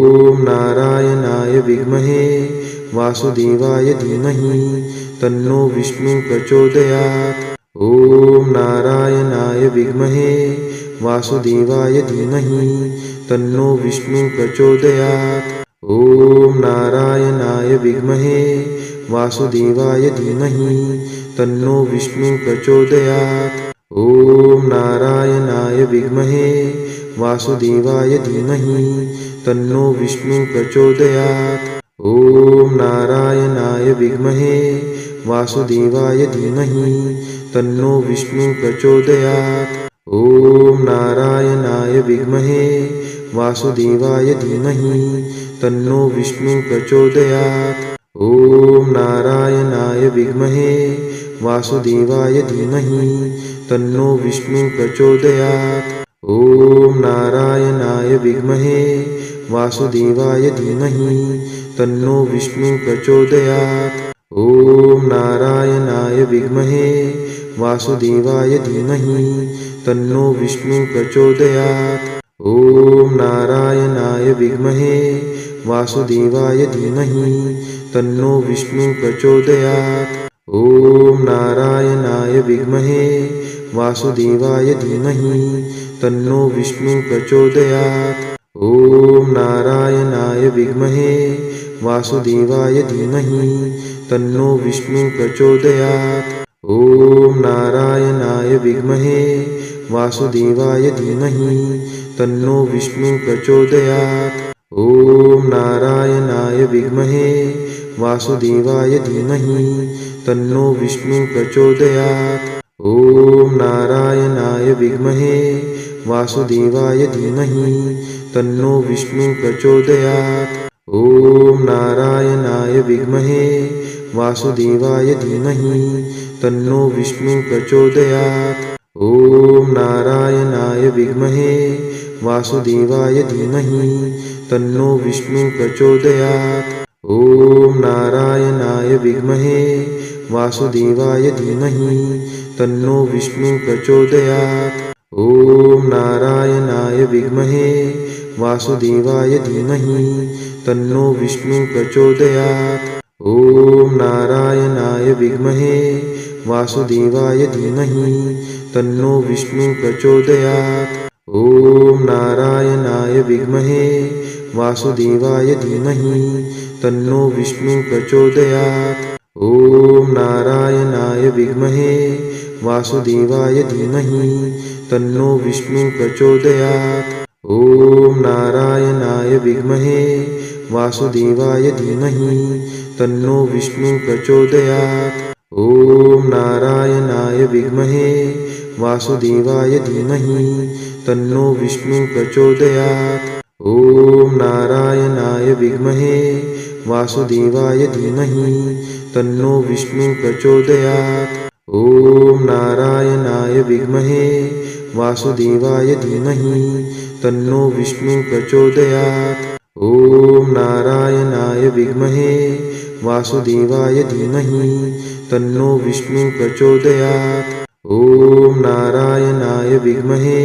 ॐ नारायणाय विद्महे वासुदेवाय धीमहि तन्नो विष्णु प्रचोदयात्। ॐ नारायणाय विद्महे वासुदेवाय धीमहि तन्नो विष्णु प्रचोदयात्। ॐ नारायणाय विद्महे वासुदेवाय धीमहि तन्नो विष्णु प्रचोदयात्। ॐ नारायणाय विद्महे वासुदेवाय धीमहि तन्नो विष्णु प्रचोदयात्। ॐ नारायणाय विद्महे वासुदेवाय धीमहि तन्नो विष्णु प्रचोदयात्। ॐ नारायणाय विद्महे वासुदेवाय धीमहि तन्नो विष्णु प्रचोदयात्। ॐ नारायणाय विद्महे वासुदेवाय धीमहि तन्नो विष्णु प्रचोदयात्। ॐ नारायणाय विद्महे वासुदेवाय धीमहि तन्नो विष्णु प्रचोदयात्। ॐ नारायणाय विद्महे वासुदेवाय धीमहि तन्नो विष्णु प्रचोदयात्। ॐ नारायणाय विद्महे वासुदेवाय धीमहि तन्नो विष्णु प्रचोदयात्। ॐ नारायणाय विद्महे वासुदेवाय धीमहि तन्नो विष्णु प्रचोदयात्। ॐ नारायणाय विद्महे वासुदेवाय धीमहि तन्नो विष्णु प्रचोदयात्। ॐ नारायणाय विद्महे वासुदेवाय धीमहि तन्नो विष्णु प्रचोदयात्। ॐ नारायणाय विद्महे वासुदेवाय धीमहि तन्नो विष्णु प्रचोदयात्। ॐ नारायणाय विद्महे वासुदेवाय धीमहि तन्नो विष्णु प्रचोदयात्। ॐ नारायणाय विद्महे वासुदेवाय धीमहि तन्नो विष्णु प्रचोदयात्। ॐ नारायणाय विद्महे वासुदेवाय धीमहि तन्नो विष्णु प्रचोदयात्। ॐ नारायणाय विद्महे वासुदेवाय धीमहि तन्नो विष्णु प्रचोदयात्। ॐ नारायणाय विद्महे वासुदेवाय धीमहि तन्नो विष्णु प्रचोदयात्। ॐ नारायणाय विद्महे वासुदेवाय धीमहि तन्नो विष्णु प्रचोदयात्। ॐ नारायणाय विद्महे वासुदेवाय धीमहि तन्नो विष्णु प्रचोदयात्। ॐ नारायणाय विद्महे वासुदेवाय धीमहि तन्नो विष्णु प्रचोदयात्। ॐ नारायणाय विद्महे वासुदेवाय धीमहि तन्नो विष्णु प्रचोदयात्। ॐ नारायणाय विद्महे वासुदेवाय धीमहि तन्नो विष्णु प्रचोदयात्। ॐ नारायणाय विद्महे वासुदेवाय धीमहि तन्नो विष्णु प्रचोदयात्। ॐ नारायणाय विद्महे वासुदेवाय धीमहि तन्नो विष्णु प्रचोदयात्। ॐ नारायणाय विद्महे वासुदेवाय धीमहि तन्नो विष्णु प्रचोदयात्। ॐ नारायणाय विद्महे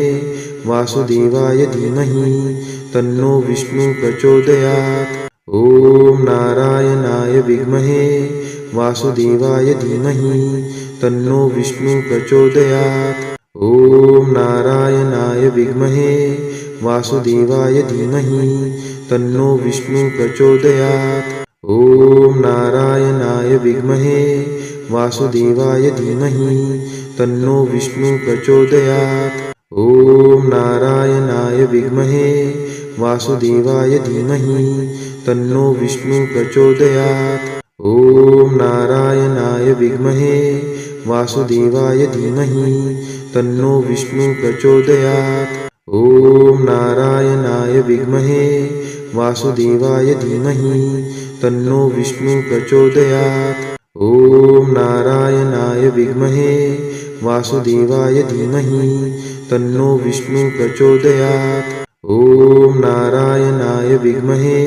वासुदेवाय धीमहि तन्नो विष्णु प्रचोदयात्। ॐ नारायणाय विद्महे वासुदेवाय धीमहि तन्नो विष्णु प्रचोदयात्। ॐ नारायणाय विद्महे वासुदेवाय धीमहि तन्नो विष्णु प्रचोदयात्। ॐ नारायणाय विद्महे वासुदेवाय धीमहि तन्नो विष्णु प्रचोदयात्। ॐ नारायणाय विद्महे वासुदेवाय धीमहि तन्नो विष्णु प्रचोदयात्। ॐ नारायणाय विद्महे वासुदेवाय धीमहि तन्नो विष्णु प्रचोदयात्। ॐ नारायणाय विद्महे वासुदेवाय धीमहि तन्नो विष्णु प्रचोदयात्। ॐ नारायणाय विद्महे वासुदेवाय धीमहि तन्नो विष्णु प्रचोदयात्। ॐ नारायणाय विद्महे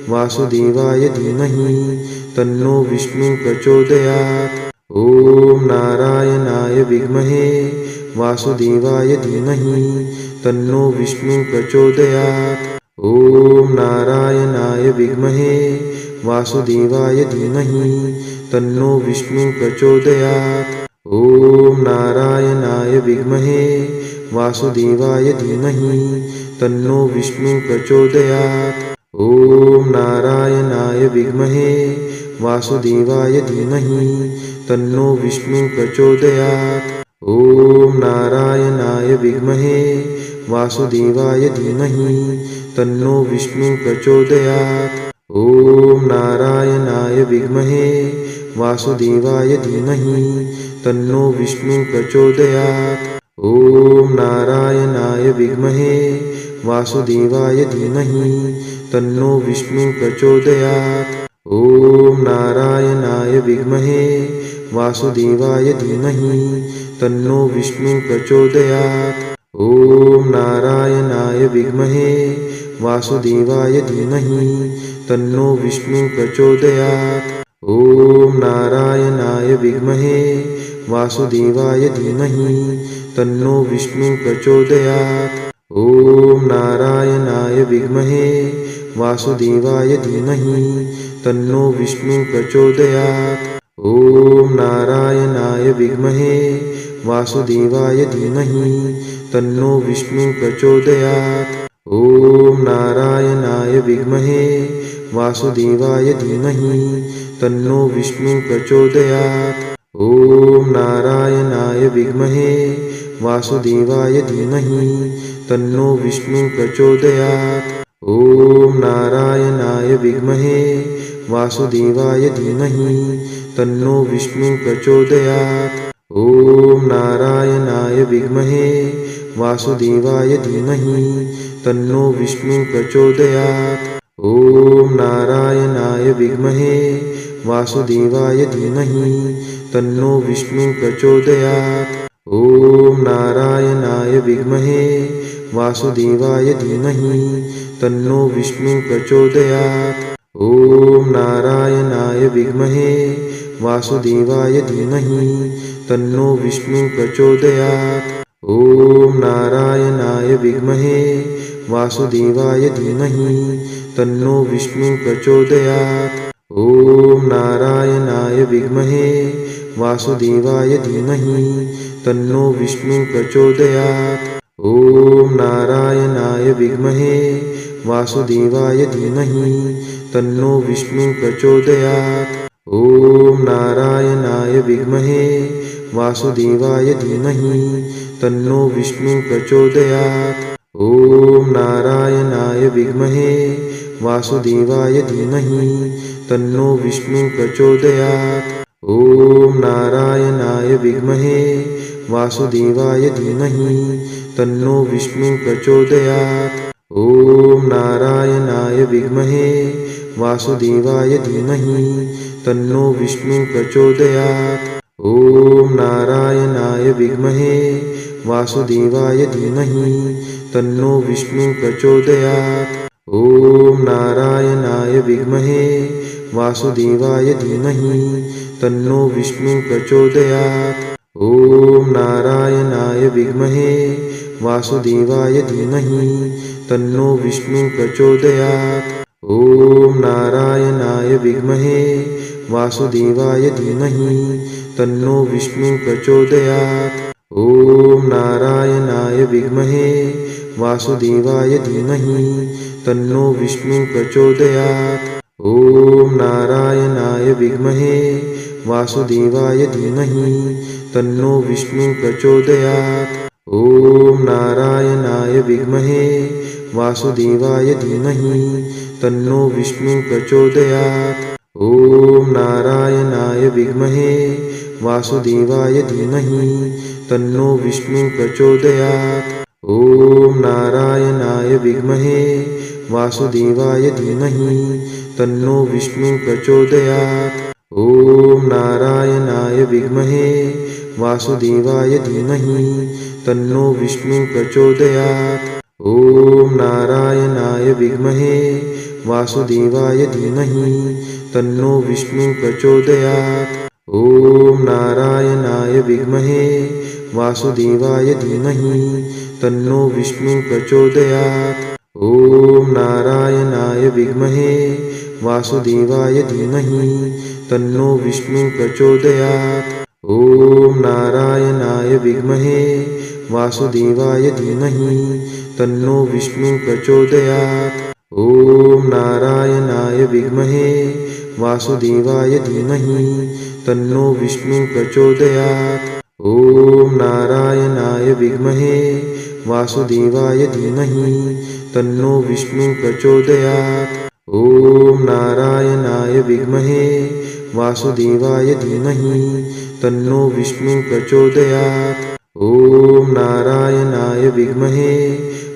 वासुदेवाय धीमहि तन्नो विष्णु प्रचोदयात्। ॐ नारायणाय विद्महे वासुदेवाय धीमहि तन्नो विष्णु प्रचोदयात्। ॐ नारायणाय विद्महे वासुदेवाय धीमहि तन्नो विष्णु प्रचोदयात्। ॐ नारायणाय विद्महे वासुदेवाय धीमहि तन्नो विष्णु प्रचोदयात्। ॐ नारायणाय विद्महे वासुदेवाय धीमहि तन्नो विष्णु प्रचोदयात्। ॐ नारायणाय विद्महे वासुदेवाय धीमहि तन्नो विष्णु प्रचोदयात्। ॐ नारायणाय विद्महे वासुदेवाय धीमहि तन्नो विष्णु प्रचोदयात्। ॐ नारायणाय विद्महे वासुदेवाय धीमहि तन्नो विष्णु प्रचोदयात्। ॐ नारायणाय विद्महे वासुदेवाय धीमहि तन्नो विष्णु प्रचोदयात्। ॐ नारायणाय विद्महे वासुदेवाय धीमहि तन्नो विष्णु प्रचोदयात्। ॐ नारायणाय विद्महे वासुदेवाय धीमहि तन्नो विष्णु प्रचोदयात्। ॐ नारायणाय विद्महे वासुदेवाय धीमहि तन्नो विष्णु प्रचोदयात्। ॐ नारायणाय विद्महे वासुदेवाय धीमहि तन्नो विष्णु प्रचोदयात्। ॐ नारायणाय विद्महे वासुदेवाय धीमहि तन्नो विष्णु प्रचोदयात्। ॐ नारायणाय विद्महे वासुदेवाय धीमहि तन्नो विष्णु प्रचोदयात्। ॐ नारायणाय विद्महे वासुदेवाय धीमहि तन्नो विष्णु प्रचोदयात्। ॐ नारायणाय विद्महे वासुदेवाय धीमहि तन्नो विष्णु प्रचोदयात्। ॐ नारायणाय विद्महे वासुदेवाय धीमहि तन्नो विष्णु प्रचोदयात्। ॐ नारायणाय विद्महे वासुदेवाय धीमहि तन्नो विष्णु प्रचोदयात्। ॐ नारायणाय विद्महे वासुदेवाय धीमहि तन्नो विष्णु प्रचोदयात्। ॐ नारायणाय विद्महे वासुदेवाय धीमहि तन्नो विष्णु प्रचोदयात्। ॐ नारायणाय विद्महे वासुदेवाय धीमहि तन्नो विष्णु प्रचोदयात्। ॐ नारायणाय विद्महे वासुदेवाय धीमहि तन्नो विष्णु प्रचोदयात्। ॐ नारायणाय विद्महे वासुदेवाय धीमहि तन्नो विष्णु प्रचोदयात्। ॐ नारायणाय विद्महे वासुदेवाय धीमहि तन्नो विष्णु प्रचोदयात्। ॐ नारायणाय विद्महे वासुदेवाय धीमहि तन्नो विष्णु प्रचोदयात्। ॐ नारायणाय विद्महे वासुदेवाय धीमहि तन्नो विष्णु प्रचोदयात्। ॐ नारायणाय विद्महे वासुदेवाय धीमहि तन्नो विष्णु प्रचोदयात्। ॐ नारायणाय विद्महे वासुदेवाय धीमहि तन्नो विष्णु प्रचोदयात्। ॐ नारायणाय विद्महे वासुदेवाय धीमहि तन्नो विष्णु प्रचोदयात्। ॐ नारायणाय विद्महे वासुदेवाय धीमहि तन्नो विष्णु प्रचोदयात्। ॐ नारायणाय विद्महे वासुदेवाय धीमहि तन्नो विष्णु प्रचोदयात्। ॐ नारायणाय विद्महे वासुदेवाय धीमहि तन्नो विष्णु प्रचोदयात्। ॐ नारायणाय विद्महे वासुदेवाय धीमहि तन्नो विष्णु प्रचोदयात्। ॐ नारायणाय विद्महे वासुदेवाय धीमहि तन्नो विष्णु प्रचोदयात्। ॐ नारायणाय विद्महे वासुदेवाय धीमहि तन्नो विष्णु प्रचोदयात्। ॐ नारायणाय विद्महे वासुदेवाय धीमहि तन्नो विष्णु प्रचोदयात्। ॐ नारायणाय विद्महे वासुदेवाय धीमहि तन्नो विष्णु प्रचोदयात्। ॐ नारायणाय विद्महे वासुदेवाय धीमहि तन्नो विष्णु प्रचोदयात्। ॐ ॐ नारायणाय विद्महे वासुदेवाय धीमहि तन्नो विष्णु प्रचोदयात्। ॐ नारायणाय विद्महे वासुदेवाय धीमहि तन्नो विष्णु प्रचोदयात्। ॐ नारायणाय विद्महे वासुदेवाय धीमहि तन्नो विष्णु प्रचोदयात्। ॐ नारायणाय विद्महे वासुदेवाय धीमहि तन्नो विष्णु प्रचोदयात्। ॐ नारायणाय विद्महे वासुदेवाय धीमहि तन्नो विष्णु प्रचोदयात्। ॐ नारायणाय विद्महे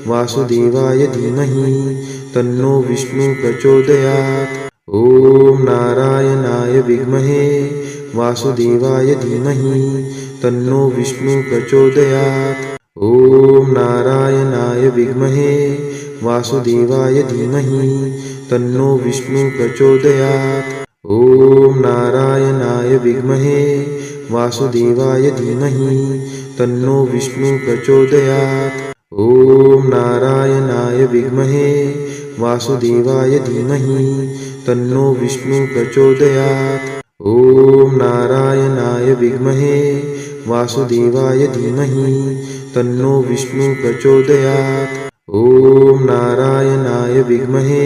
वासुदेवाय धीमहि तन्नो विष्णु प्रचोदयात्। ॐ नारायणाय विद्महे वासुदेवाय धीमहि तन्नो विष्णु प्रचोदयात्। ॐ नारायणाय विद्महे वासुदेवाय धीमहि तन्नो विष्णु प्रचोदयात्। ॐ नारायणाय विद्महे वासुदेवाय धीमहि तन्नो विष्णु प्रचोदयात्। ॐ नारायणाय विद्महे वासुदेवाय धीमहि तन्नो विष्णु प्रचोदयात्। ॐ नारायणाय विद्महे वासुदेवाय धीमहि तन्नो विष्णु प्रचोदयात्। ॐ नारायणाय विद्महे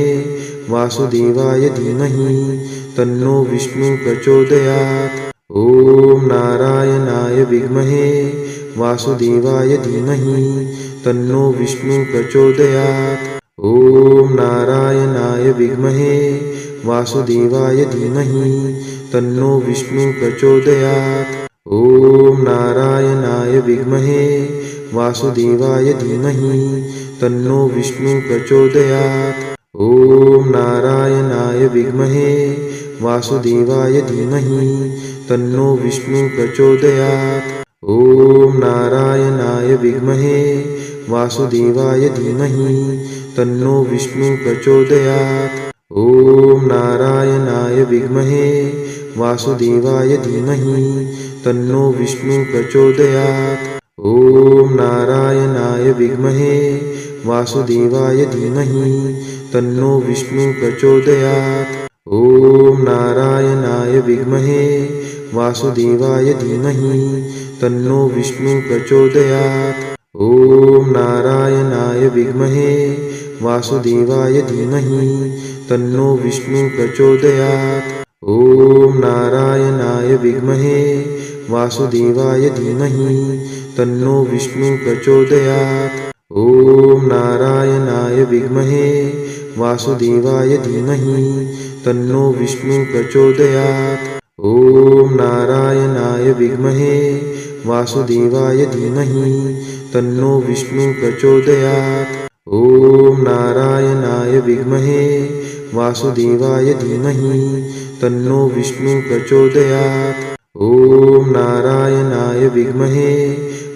वासुदेवाय धीमहि तन्नो विष्णु प्रचोदयात्। ॐ नारायणाय विद्महे वासुदेवाय धीमहि तन्नो विष्णु प्रचोदयात्। ॐ नारायणाय विद्महे वासुदेवाय धीमहि तन्नो विष्णु प्रचोदयात्। ॐ नारायणाय विद्महे वासुदेवाय धीमहि तन्नो विष्णु प्रचोदयात्। ॐ नारायणाय विद्महे वासुदेवाय धीमहि तन्नो विष्णु प्रचोदयात्। ॐ नारायणाय विद्महे वासुदेवाय धीमहि तन्नो विष्णु प्रचोदयात्। ॐ नारायणाय विद्महे वासुदेवाय धीमहि तन्नो विष्णु प्रचोदयात्। ॐ नारायणाय विद्महे वासुदेवाय धीमहि तन्नो विष्णु प्रचोदयात्। ॐ नारायणाय विद्महे वासुदेवाय धीमहि तन्नो विष्णु प्रचोदयात्। ॐ नारायणाय विद्महे वासुदेवाय धीमहि तन्नो विष्णु प्रचोदयात्। ॐ नारायणाय विद्महे वासुदेवाय धीमहि तन्नो विष्णु प्रचोदयात्। ॐ नारायणाय विद्महे वासुदेवाय धीमहि तन्नो विष्णु प्रचोदयात्। ॐ नारायणाय विद्महे वासुदेवाय धीमहि तन्नो विष्णु प्रचोदयात्। ॐ नारायणाय विद्महे वासुदेवाय धीमहि तन्नो विष्णु प्रचोदयात्। ॐ नारायणाय विद्महे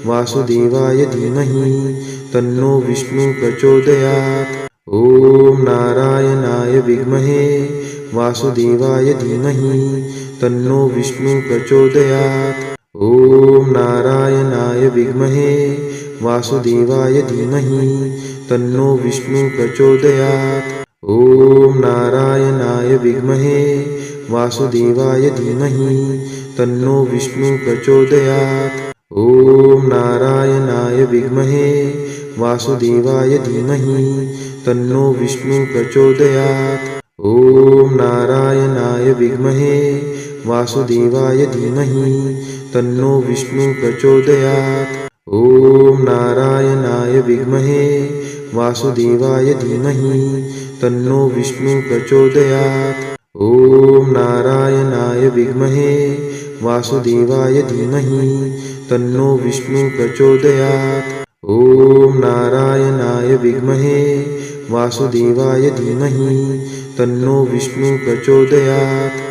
वासुदेवाय धीमहि तन्नो विष्णु प्रचोदयात्। ॐ नारायणाय विद्महे वासुदेवाय धीमहि तन्नो विष्णु प्रचोदयात्। ॐ नारायणाय विद्महे वासुदेवाय धीमहि तन्नो विष्णु प्रचोदयात्। ॐ नारायणाय विद्महे वासुदेवाय धीमहि तन्नो विष्णु प्रचोदयात्। ॐ नारायणाय विद्महे वासुदेवाय धीमहि तन्नो विष्णु प्रचोदयात्। ॐ नारायणाय विद्महे वासुदेवाय धीमहि तन्नो विष्णु प्रचोदयात्। ॐ नारायणाय विद्महे वासुदेवाय धीमहि तन्नो विष्णु प्रचोदयात्। ॐ नारायणाय विद्महे वासुदेवाय धीमहि तन्नो विष्णु प्रचोदयात्। ॐ नारायणाय विद्महे वासुदेवाय धीमहि तन्नो विष्णु प्रचोदयात्।